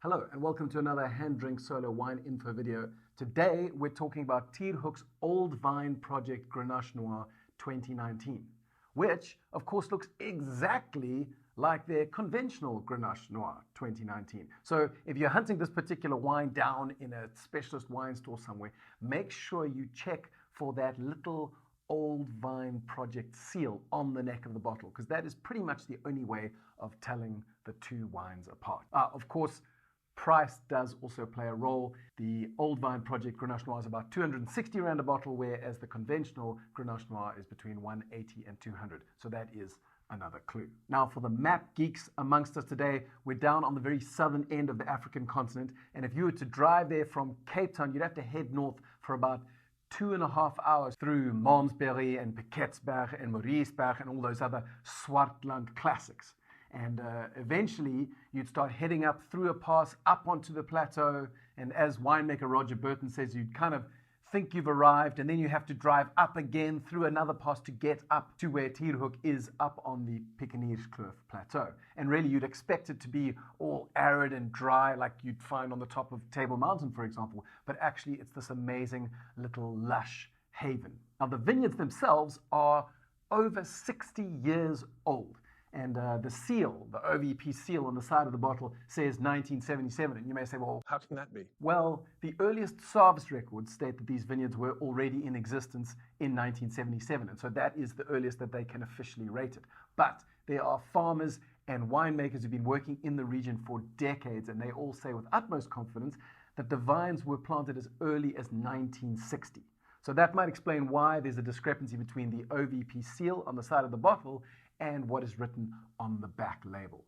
Hello and welcome to another HanDrinksSolo wine info video. Today we're talking about Tierhoek's Old Vine Project Grenache Noir 2019, which of course looks exactly like their conventional Grenache Noir 2019. So if you're hunting this particular wine down in a specialist wine store somewhere, make sure you check for that little Old Vine Project seal on the neck of the bottle, because that is pretty much the only way of telling the two wines apart. Of course, price does also play a role. The Old Vine Project Grenache Noir is about 260 Rand a bottle, whereas the conventional Grenache Noir is between 180 and 200. So that is another clue. Now for the map geeks amongst us today, we're down on the very southern end of the African continent. And if you were to drive there from Cape Town, you'd have to head north for about 2.5 hours through Malmesbury and Piekenierskloof and Mauriceberg and all those other Swartland classics. And eventually you'd start heading up through a pass up onto the plateau, and as winemaker Roger Burton says, you'd kind of think you've arrived, and then you have to drive up again through another pass to get up to where Tierhoek is up on the Piekenierskloof plateau. And really you'd expect it to be all arid and dry like you'd find on the top of Table Mountain, for example, but actually it's this amazing little lush haven. Now the vineyards themselves are over 60 years old. And the seal, the OVP seal on the side of the bottle says 1977. And you may say, well, how can that be? Well, the earliest service records state that these vineyards were already in existence in 1977. And so that is the earliest that they can officially rate it. But there are farmers and winemakers who've been working in the region for decades, and they all say with utmost confidence that the vines were planted as early as 1960. So that might explain why there's a discrepancy between the OVP seal on the side of the bottle and what is written on the back label.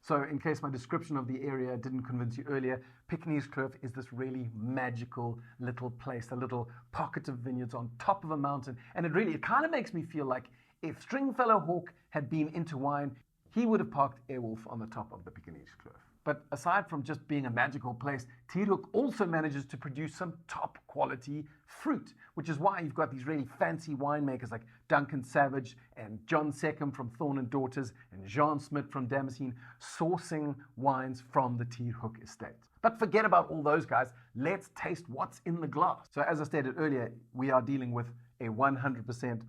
So in case my description of the area didn't convince you earlier, Piekenierskloof is this really magical little place, a little pocket of vineyards on top of a mountain. And it kind of makes me feel like if Stringfellow Hawk had been into wine, he would have parked Airwolf on the top of the Piekenierskloof. But aside from just being a magical place, Tierhoek also manages to produce some top quality fruit, which is why you've got these really fancy winemakers like Duncan Savage and John Seckham from Thorn and Daughters and Jean Smit from Damascene sourcing wines from the Tierhoek estate. But forget about all those guys. Let's taste what's in the glass. So as I stated earlier, we are dealing with a 100%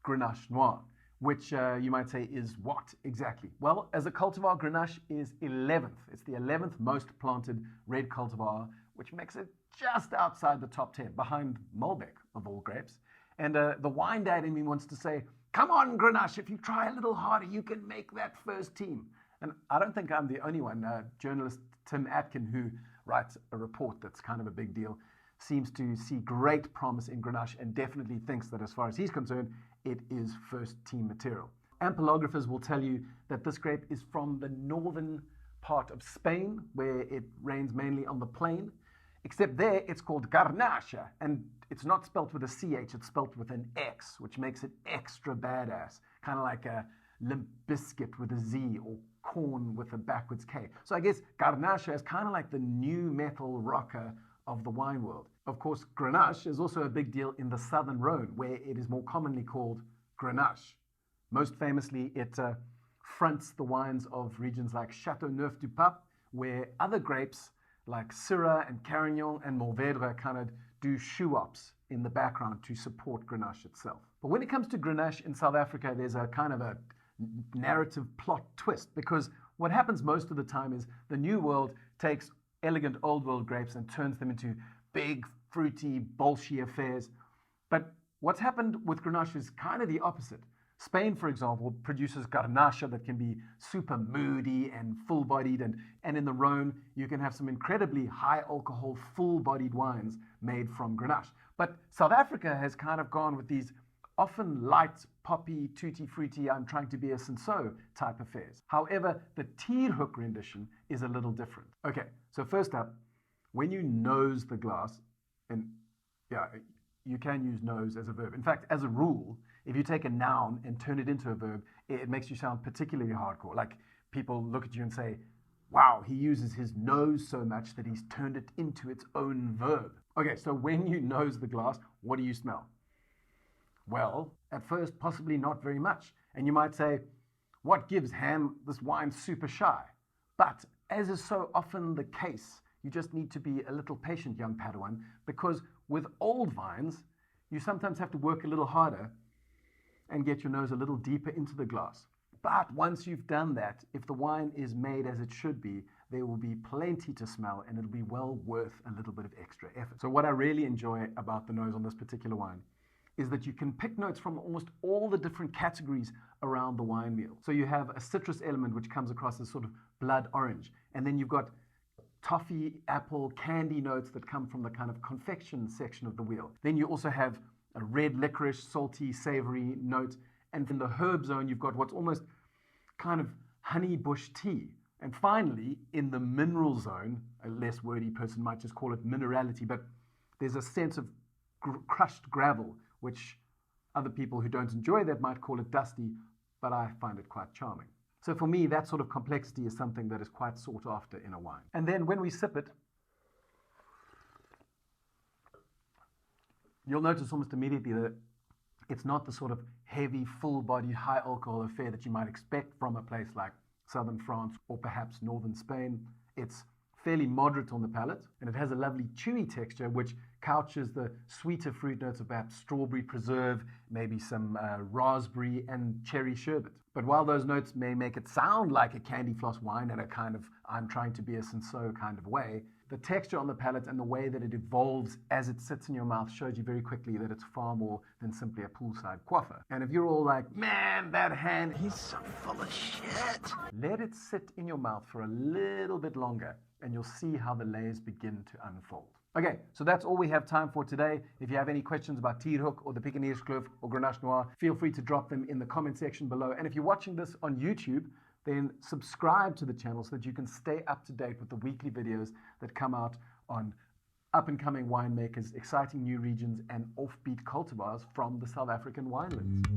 Grenache Noir, which you might say is what exactly? Well, as a cultivar, Grenache is 11th. It's the 11th most planted red cultivar, which makes it just outside the top 10, behind Malbec of all grapes. And the wine dad in me wants to say, come on, Grenache, if you try a little harder, you can make that first team. And I don't think I'm the only one. Journalist Tim Atkin, who writes a report that's kind of a big deal, seems to see great promise in Grenache and definitely thinks that as far as he's concerned, it is first team material. Ampelographers will tell you that this grape is from the northern part of Spain, where it rains mainly on the plain, except there it's called Garnacha, and it's not spelt with a CH, it's spelt with an X, which makes it extra badass, kind of like a Limp Biscuit with a Z or corn with a backwards K. So I guess Garnacha is kind of like the new metal rocker of the wine world. Of course, Grenache is also a big deal in the southern Rhone, where it is more commonly called Grenache. Most famously, it fronts the wines of regions like Châteauneuf-du-Pape, where other grapes like Syrah and Carignan and Mourvèdre kind of do shoe-ops in the background to support Grenache itself. But when it comes to Grenache in South Africa, there's a kind of a narrative plot twist, because what happens most of the time is the New World takes elegant old world grapes and turns them into big, fruity, bolshy affairs. But what's happened with Grenache is kind of the opposite. Spain, for example, produces Garnacha that can be super moody and full-bodied, and in the Rhone, you can have some incredibly high alcohol, full-bodied wines made from Grenache. But South Africa has kind of gone with these often light, poppy, tutti-frutti, I'm trying to be a Cinsault type affairs. However, the Tierhoek rendition is a little different. Okay, so first up, when you nose the glass, and yeah, you can use nose as a verb. In fact, as a rule, if you take a noun and turn it into a verb, it makes you sound particularly hardcore. Like people look at you and say, wow, he uses his nose so much that he's turned it into its own verb. Okay, so when you nose the glass, what do you smell? Well, at first, possibly not very much. And you might say, what gives Han this wine super shy? But as is so often the case, you just need to be a little patient, young Padawan, because with old vines, you sometimes have to work a little harder and get your nose a little deeper into the glass. But once you've done that, if the wine is made as it should be, there will be plenty to smell and it'll be well worth a little bit of extra effort. So what I really enjoy about the nose on this particular wine is that you can pick notes from almost all the different categories around the wine wheel. So you have a citrus element which comes across as sort of blood orange, and then you've got toffee, apple, candy notes that come from the kind of confection section of the wheel. Then you also have a red licorice, salty, savory note, and in the herb zone you've got what's almost kind of honey bush tea. And finally, in the mineral zone, a less wordy person might just call it minerality, but there's a sense of crushed gravel, which other people who don't enjoy that might call it dusty, but I find it quite charming. So for me, that sort of complexity is something that is quite sought after in a wine. And then when we sip it, you'll notice almost immediately that it's not the sort of heavy, full-bodied, high-alcohol affair that you might expect from a place like southern France or perhaps northern Spain. It's fairly moderate on the palate, and it has a lovely chewy texture which couches the sweeter fruit notes of perhaps strawberry preserve, maybe some raspberry and cherry sherbet. But while those notes may make it sound like a candy floss wine in a kind of I'm trying to be a Senso kind of way, the texture on the palate and the way that it evolves as it sits in your mouth shows you very quickly that it's far more than simply a poolside quaffer. And if you're all like, man, that hand, he's so full of shit, let it sit in your mouth for a little bit longer and you'll see how the layers begin to unfold. Okay, so that's all we have time for today. If you have any questions about Tierhoek or the Piekenierskloof or Grenache Noir, feel free to drop them in the comment section below. And if you're watching this on YouTube, then subscribe to the channel so that you can stay up to date with the weekly videos that come out on up-and-coming winemakers, exciting new regions, and offbeat cultivars from the South African winelands.